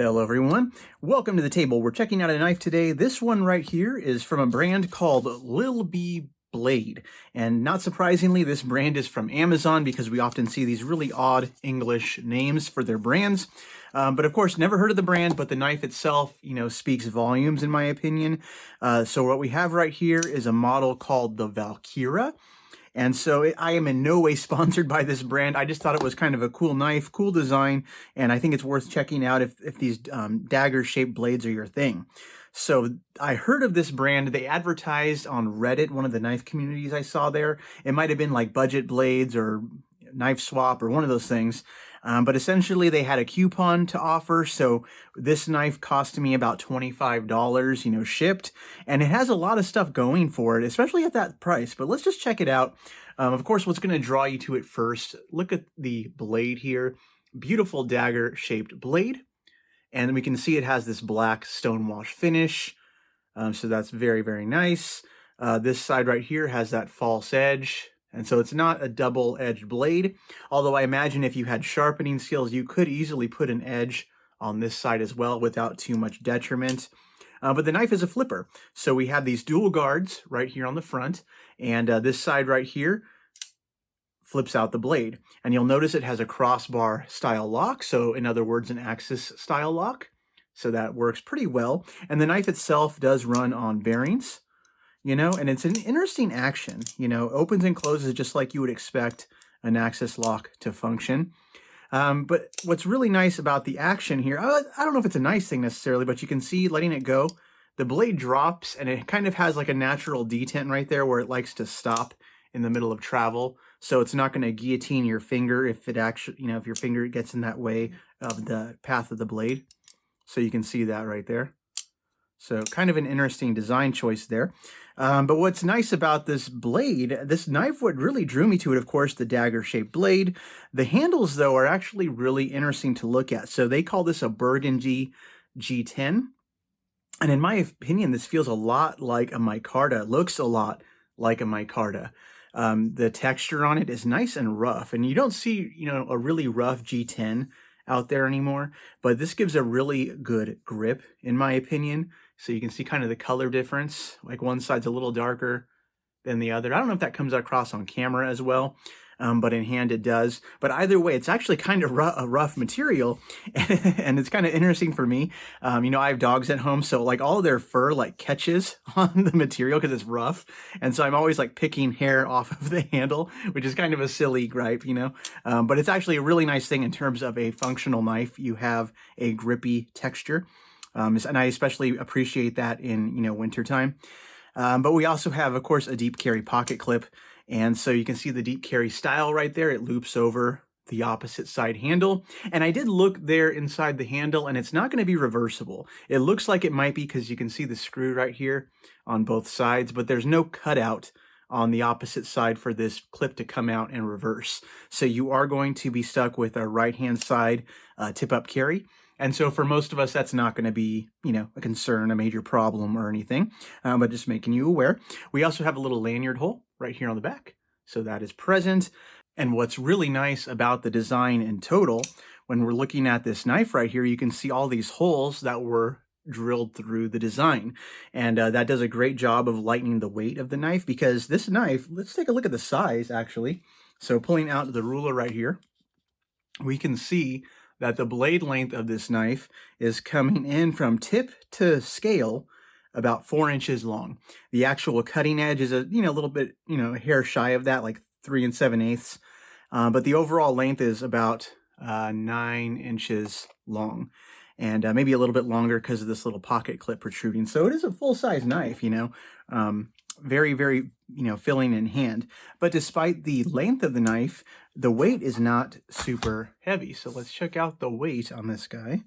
Hello everyone, welcome to the table. We're checking out a knife today. This one right here is from a brand called Lil B Blade. And not surprisingly, this brand is from Amazon because we often see these really odd English names for their brands. But of course, never heard of the brand, but the knife itself, speaks volumes in my opinion. So what we have right here is a model called the Valkyrja. And so I am in no way sponsored by this brand. I just thought it was kind of a cool knife, cool design, and I think it's worth checking out if these dagger-shaped blades are your thing. So I heard of this brand. They advertised on Reddit, one of the knife communities I saw there. It might have been like Budget Blades or Knife Swap or one of those things. But essentially they had a coupon to offer. So this knife cost me about $25, shipped. And it has a lot of stuff going for it, especially at that price. But let's just check it out. Of course, what's going to draw you to it first, look at the blade here. Beautiful dagger shaped blade. And we can see it has this black stonewash finish. So that's very, very nice. This side right here has that false edge. And so it's not a double-edged blade, although I imagine if you had sharpening skills, you could easily put an edge on this side as well without too much detriment. But the knife is a flipper. So we have these dual guards right here on the front, and this side right here flips out the blade. And you'll notice it has a crossbar style lock, so in other words, an axis style lock. So that works pretty well. And the knife itself does run on bearings. And it's an interesting action, opens and closes just like you would expect an axis lock to function. But what's really nice about the action here, I don't know if it's a nice thing necessarily, but you can see letting it go, the blade drops and it kind of has like a natural detent right there where it likes to stop in the middle of travel. So it's not going to guillotine your finger if it actually, if your finger gets in that way of the path of the blade. So you can see that right there. So kind of an interesting design choice there. But what's nice about this blade, this knife, what really drew me to it, of course, the dagger-shaped blade. The handles, though, are actually really interesting to look at. So they call this a burgundy G10. And in my opinion, this feels a lot like a micarta. It looks a lot like a micarta. The texture on it is nice and rough. And you don't see, a really rough G10 out there anymore. But this gives a really good grip, in my opinion. So you can see kind of the color difference, like one side's a little darker than the other. I don't know if that comes across on camera as well, but in hand it does. But either way, it's actually kind of a rough material, and it's kind of interesting for me. I have dogs at home, so like all of their fur like catches on the material because it's rough, and so I'm always like picking hair off of the handle, which is kind of a silly gripe, but it's actually a really nice thing in terms of a functional knife. You have a grippy texture. And I especially appreciate that in, wintertime. But we also have, of course, a deep carry pocket clip. And so you can see the deep carry style right there. It loops over the opposite side handle. And I did look there inside the handle, and it's not going to be reversible. It looks like it might be because you can see the screw right here on both sides, but there's no cutout on the opposite side for this clip to come out and reverse. So you are going to be stuck with a right-hand side tip-up carry. And so for most of us, that's not going to be, a concern, a major problem or anything, but just making you aware. We also have a little lanyard hole right here on the back. So that is present. And what's really nice about the design in total, when we're looking at this knife right here, you can see all these holes that were drilled through the design. And that does a great job of lightening the weight of the knife, because this knife, let's take a look at the size actually. So pulling out the ruler right here, we can see that the blade length of this knife is coming in from tip to scale about 4 inches long. The actual cutting edge is a little bit, a hair shy of that, like 3 7/8. But the overall length is about 9 inches long, and maybe a little bit longer because of this little pocket clip protruding. So it is a full-size knife, very, very, filling in hand. But despite the length of the knife, the weight is not super heavy. So let's check out the weight on this guy.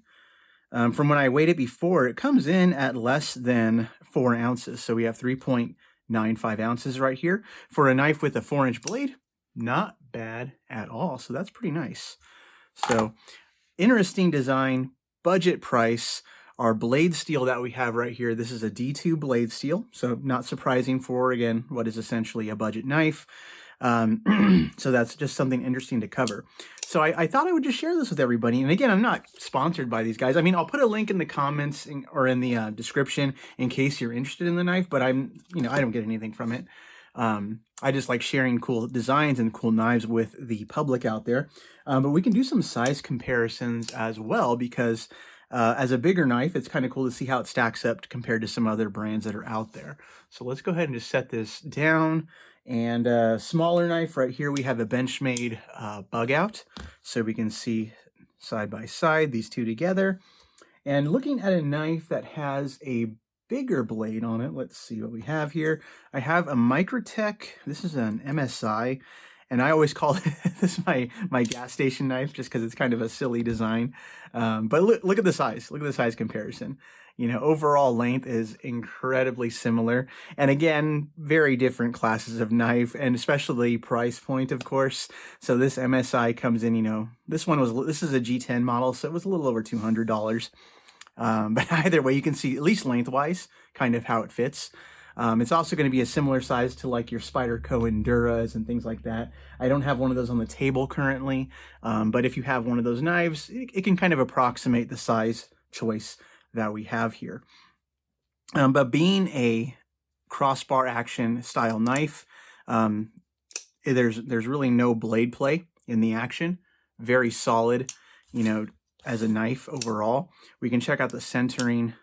From when I weighed it before, it comes in at less than 4 ounces. So we have 3.95 ounces right here. For a knife with a 4-inch blade, not bad at all. So that's pretty nice. So interesting design, budget price. Our blade steel that we have right here, this is a D2 blade steel, so not surprising for, again, what is essentially a budget knife. So that's just something interesting to cover. So I thought I would just share this with everybody. And again, I'm not sponsored by these guys. I mean, I'll put a link in the comments or in the description in case you're interested in the knife, but I don't get anything from it. I just like sharing cool designs and cool knives with the public out there. But we can do some size comparisons as well, because as a bigger knife, it's kind of cool to see how it stacks up compared to some other brands that are out there. So let's go ahead and just set this down. And a smaller knife right here, we have a Benchmade bug out. So we can see side by side these two together. And looking at a knife that has a bigger blade on it, let's see what we have here. I have a Microtech. This is an MSI. And I always call this my gas station knife just because it's kind of a silly design. But look at the size. Look at the size comparison. Overall length is incredibly similar. And again, very different classes of knife, and especially price point, of course. So this MSI comes in, this is a G10 model, so it was a little over $200. But either way, you can see at least lengthwise kind of how it fits. It's also going to be a similar size to like your Spyderco Enduras and things like that. I don't have one of those on the table currently, but if you have one of those knives, it can kind of approximate the size choice that we have here. But being a crossbar action style knife, there's really no blade play in the action. Very solid, as a knife overall. We can check out the centering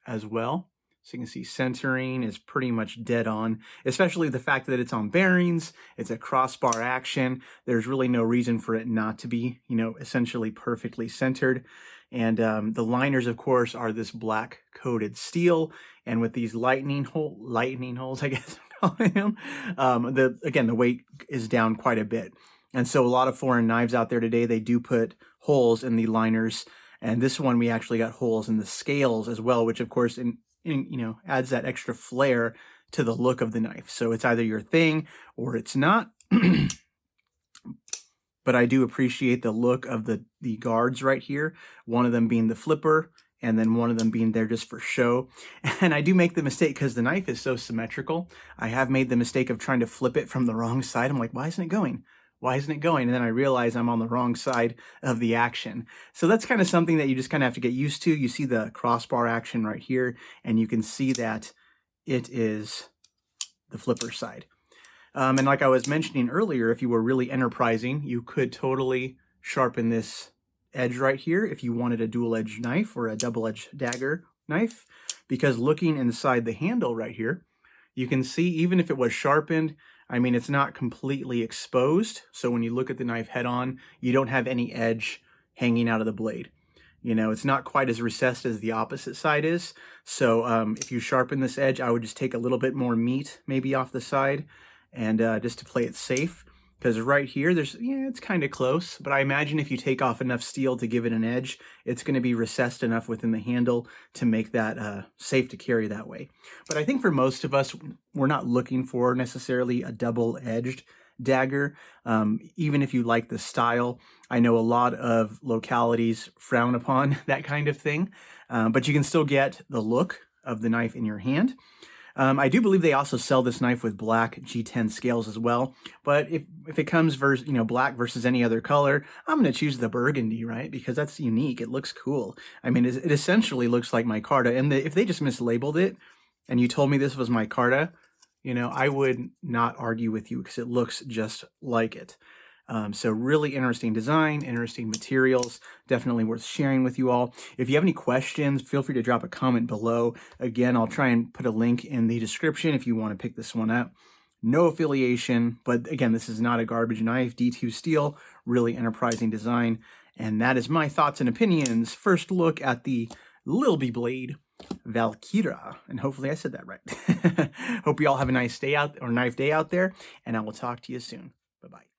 as well. So you can see centering is pretty much dead on, especially the fact that it's on bearings, it's a crossbar action. There's really no reason for it not to be, essentially perfectly centered. And the liners, of course, are this black coated steel. And with these lightning holes, I guess I'm calling them, again, the weight is down quite a bit. And so a lot of foreign knives out there today, they do put holes in the liners. And this one, we actually got holes in the scales as well, which of course, adds that extra flair to the look of the knife. So it's either your thing or it's not. But I do appreciate the look of the guards right here. One of them being the flipper, and then one of them being there just for show. And I do make the mistake, because the knife is so symmetrical, I have made the mistake of trying to flip it from the wrong side. I'm like, why isn't it going? Why isn't it going? And then I realize I'm on the wrong side of the action. So that's kind of something that you just kind of have to get used to. You see the crossbar action right here, and you can see that it is the flipper side. And like I was mentioning earlier, if you were really enterprising, you could totally sharpen this edge right here if you wanted a dual-edged knife or a double-edged dagger knife, because looking inside the handle right here, you can see even if it was sharpened, I mean, it's not completely exposed. So when you look at the knife head on, you don't have any edge hanging out of the blade. It's not quite as recessed as the opposite side is. So if you sharpen this edge, I would just take a little bit more meat maybe off the side, and just to play it safe. Because right here, it's kind of close, but I imagine if you take off enough steel to give it an edge, it's going to be recessed enough within the handle to make that safe to carry that way. But I think for most of us, we're not looking for necessarily a double-edged dagger, even if you like the style. I know a lot of localities frown upon that kind of thing, but you can still get the look of the knife in your hand. I do believe they also sell this knife with black G10 scales as well. But if it comes black versus any other color, I'm going to choose the burgundy, right? Because that's unique. It looks cool. I mean, it essentially looks like micarta. And if they just mislabeled it and you told me this was micarta, I would not argue with you, because it looks just like it. So really interesting design, interesting materials, definitely worth sharing with you all. If you have any questions, feel free to drop a comment below. Again, I'll try and put a link in the description if you want to pick this one up. No affiliation, but again, this is not a garbage knife. D2 steel, really enterprising design. And that is my thoughts and opinions. First look at the Lilby blade Valkyrja, and hopefully I said that right. Hope you all have a nice day out, or knife day out there, and I will talk to you soon. Bye-bye.